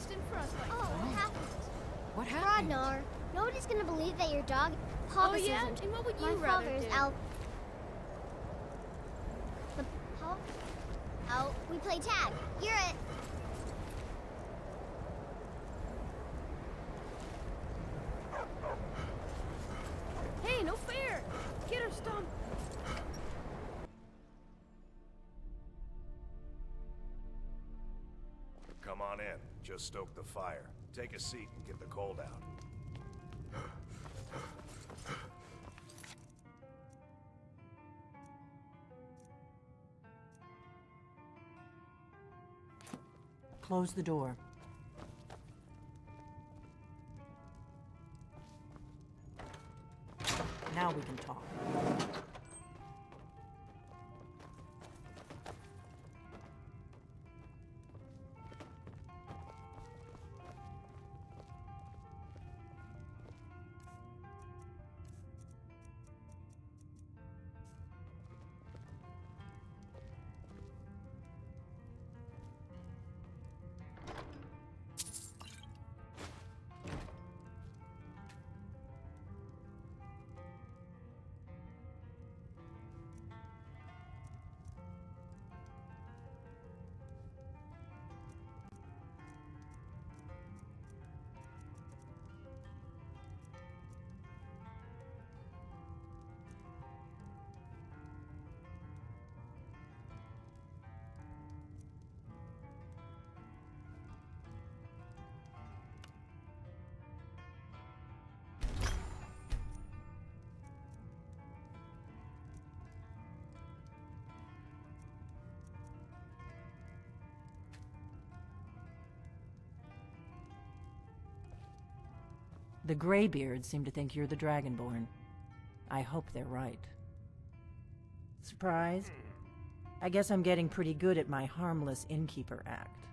just in front like Oh, what happened? What happened? Rodnar, nobody's gonna believe that your dog... Oh Papa yeah? isn't. And what would you My rather father is do? out. Out. We play tag. You're it. Hey, no fair! Get her, Stump! Come on in. Just stoke the fire. Take a seat and get the cold out. Close the door. Now we can talk. The Greybeards seem to think you're the Dragonborn. I hope they're right. Surprised? I guess I'm getting pretty good at my harmless innkeeper act.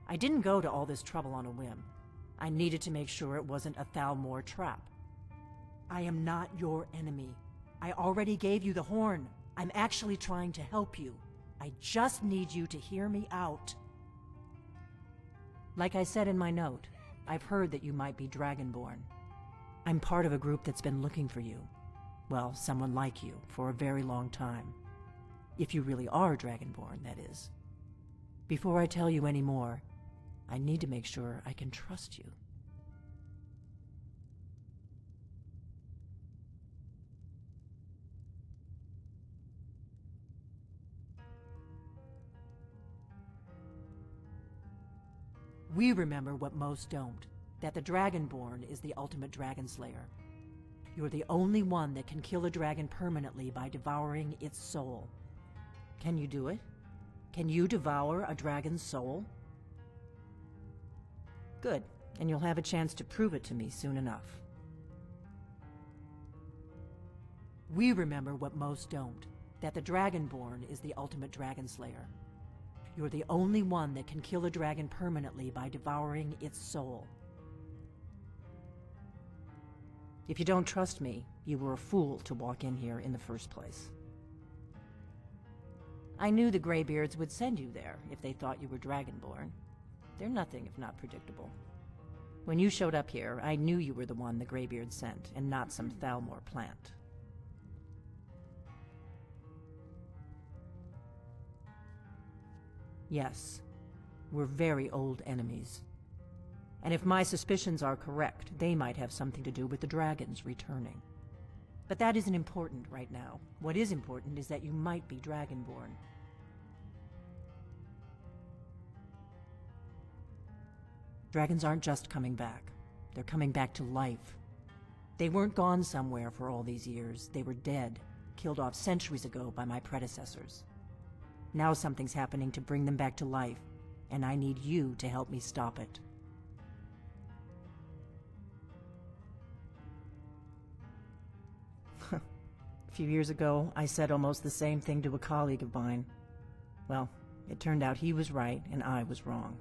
I didn't go to all this trouble on a whim. I needed to make sure it wasn't a Thalmor trap. I am not your enemy. I already gave you the horn. I'm actually trying to help you. I just need you to hear me out. Like I said in my note, I've heard that you might be Dragonborn. I'm part of a group that's been looking for you. Well, someone like you, for a very long time. If you really are Dragonborn, that is. Before I tell you any more, I need to make sure I can trust you. We remember what most don't, that the Dragonborn is the ultimate dragon slayer. You're the only one that can kill a dragon permanently by devouring its soul. Can you do it? Can you devour a dragon's soul? Good, and you'll have a chance to prove it to me soon enough. We remember what most don't, that the Dragonborn is the ultimate dragon slayer. You're the only one that can kill a dragon permanently by devouring its soul. If you don't trust me, you were a fool to walk in here in the first place. I knew the Greybeards would send you there if they thought you were Dragonborn. They're nothing if not predictable. When you showed up here, I knew you were the one the Greybeards sent, and not some Thalmor plant. Yes, we're very old enemies. And if my suspicions are correct, they might have something to do with the dragons returning. But that isn't important right now. What is important is that you might be Dragonborn. Dragons aren't just coming back. They're coming back to life. They weren't gone somewhere for all these years. They were dead, killed off centuries ago by my predecessors. Now something's happening to bring them back to life, and I need you to help me stop it. A few years ago, I said almost the same thing to a colleague of mine. Well, it turned out he was right and I was wrong.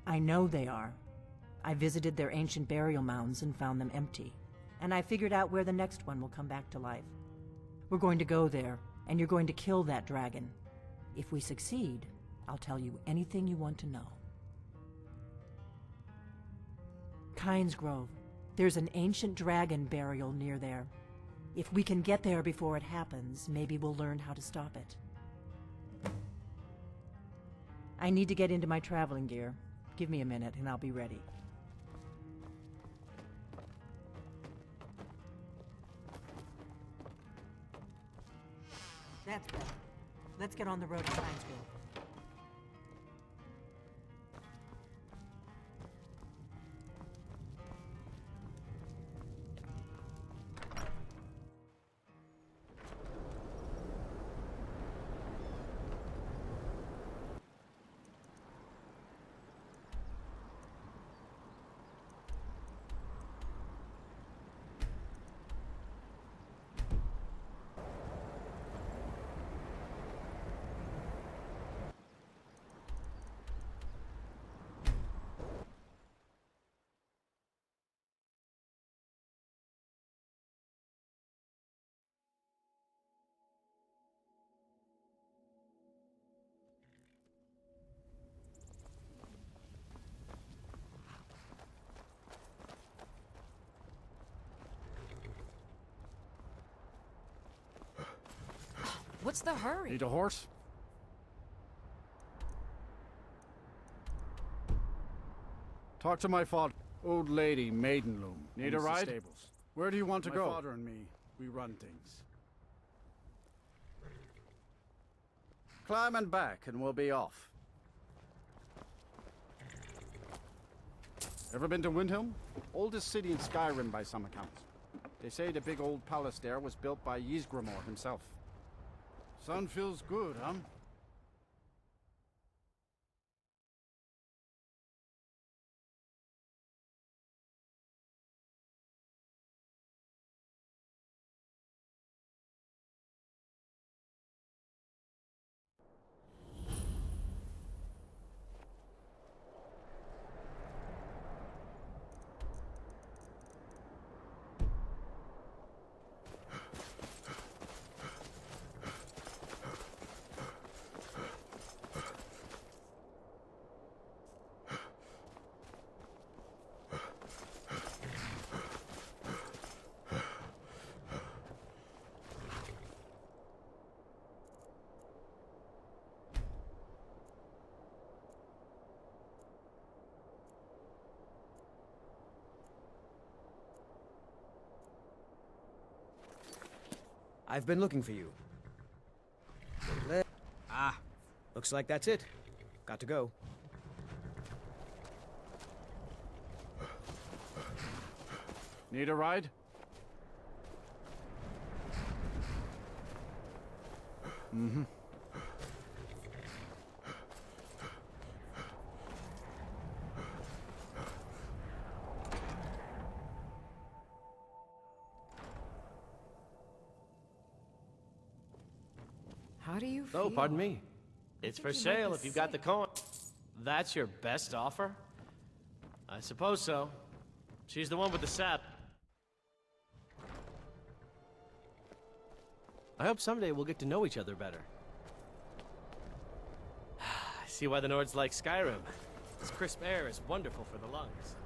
I know they are. I visited their ancient burial mounds and found them empty. And I figured out where the next one will come back to life. We're going to go there, and you're going to kill that dragon. If we succeed, I'll tell you anything you want to know. Kynes Grove. There's an ancient dragon burial near there. If we can get there before it happens, maybe we'll learn how to stop it. I need to get into my traveling gear. Give me a minute and I'll be ready. That's better. Let's get on the road to Kynes Grove. What's the hurry? Need a horse? Talk to my father. Old lady, Maidenloom. Need a ride? Stables. Where do you want to go? My father and me, we run things. Climb and back, and we'll be off. Ever been to Windhelm? Oldest city in Skyrim by some accounts. They say the big old palace there was built by Ysgramor himself. Sun feels good, huh? I've been looking for you. Ah, looks like that's it. Got to go. Need a ride? Mm-hmm. How do you feel? Oh, pardon me. It's for sale if you've got the coin. That's your best offer? I suppose so. She's the one with the sap. I hope someday we'll get to know each other better. I see why the Nords like Skyrim. This crisp air is wonderful for the lungs.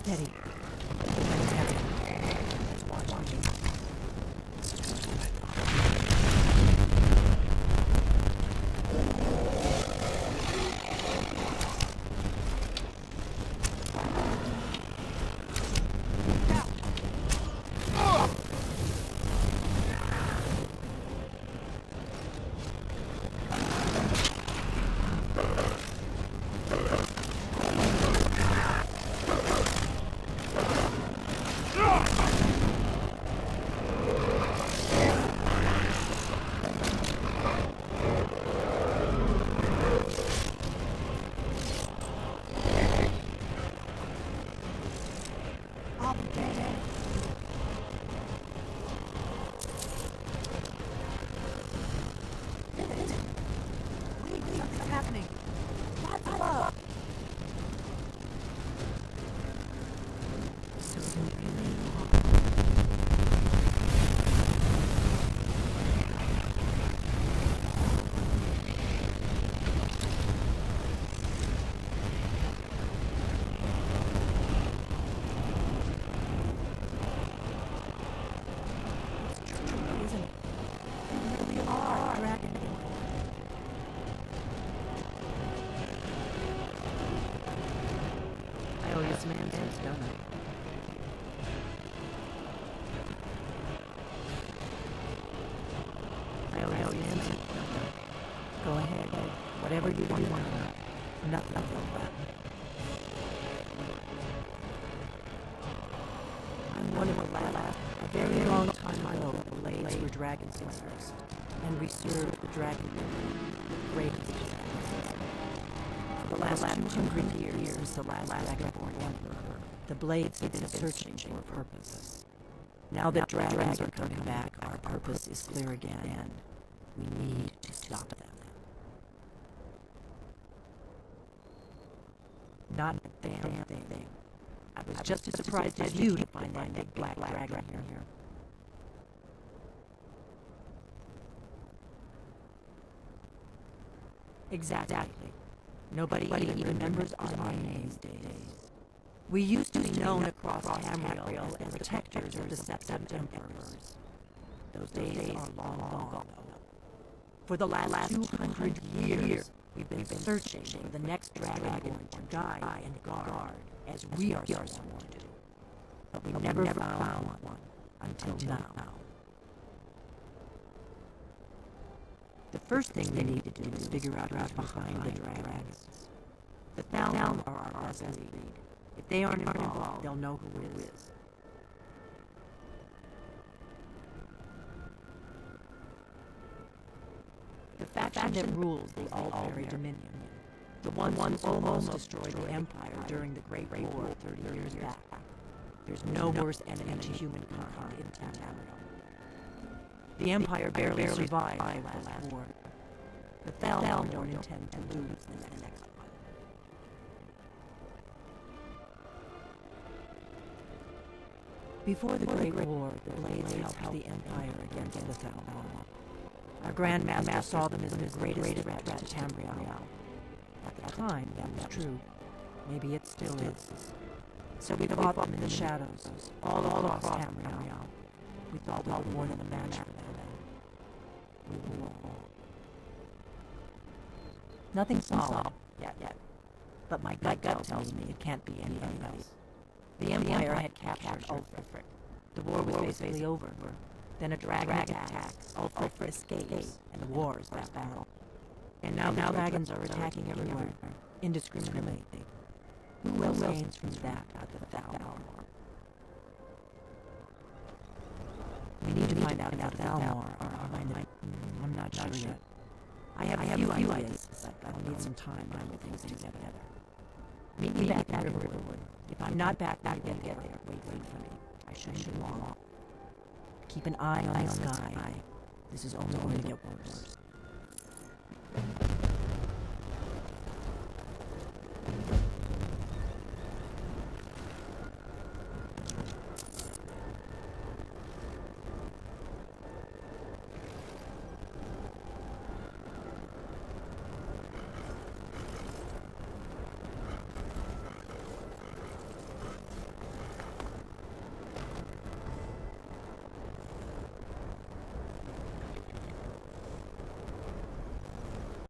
Steady. It's watching you. I owe you some answers, don't I? I owe you some answers, don't I? Go ahead, whatever you want to know. Nothing but. I'm one of the last, a very long time ago, the Blades were dragon slayers, and we served the dragon, the greatest dragon. For the last 200 years, since the last Dragonborn Emperor, the Blades have been searching for a purpose. Now that dragons are coming back, our purpose is clear again. We need to stop them. Not a damn thing. I was just as surprised as you to find that big black dragon here. Exactly. Nobody even remembers our names these days. We used to be known across Tamriel as protectors of the Septim Emperors. Those days are long gone. For the last 200 years, we've been searching for the next Dragonborn to guide and guard, as we are sworn to do. But we never found one until now. The first thing they need to do is figure out who's behind the dragons. The Thalmor are our best lead. If they aren't involved, they'll know who it is. The faction that rules the Altbury Dominion, the ones who almost destroyed the Empire during the Great War 30 years back. There's no worse enemy to humankind in Tamriel. The Empire barely survived the last war. The Thalmor don't intend to lose the next one. Before the Great War, the Blades helped the Empire against the Thalmor. Our Grand Master saw them as the greatest threat to Tamriel. At the time, that was true. Maybe it still is. So we fought them in the shadows, all across Tamriel. We thought we were more than a match for them. We were wrong. Nothing's solid yet. But my gut tells me it can't be anything else. The Empire had captured Ulfric. The war was basically over. Then a dragon attacks, Ulfric escapes, and the war is that battle. And now dragons are attacking everywhere, indiscriminately. Who else gains from that but the Thalmor? We need to find out if the Thalmor are behind it. I'm not sure yet. I have a few ideas, but I'll need some time to put things together. Meet me back at Riverwood. If I'm not back there, wait for me. I shouldn't be long. Keep an eye on the sky. This is only going to get worse.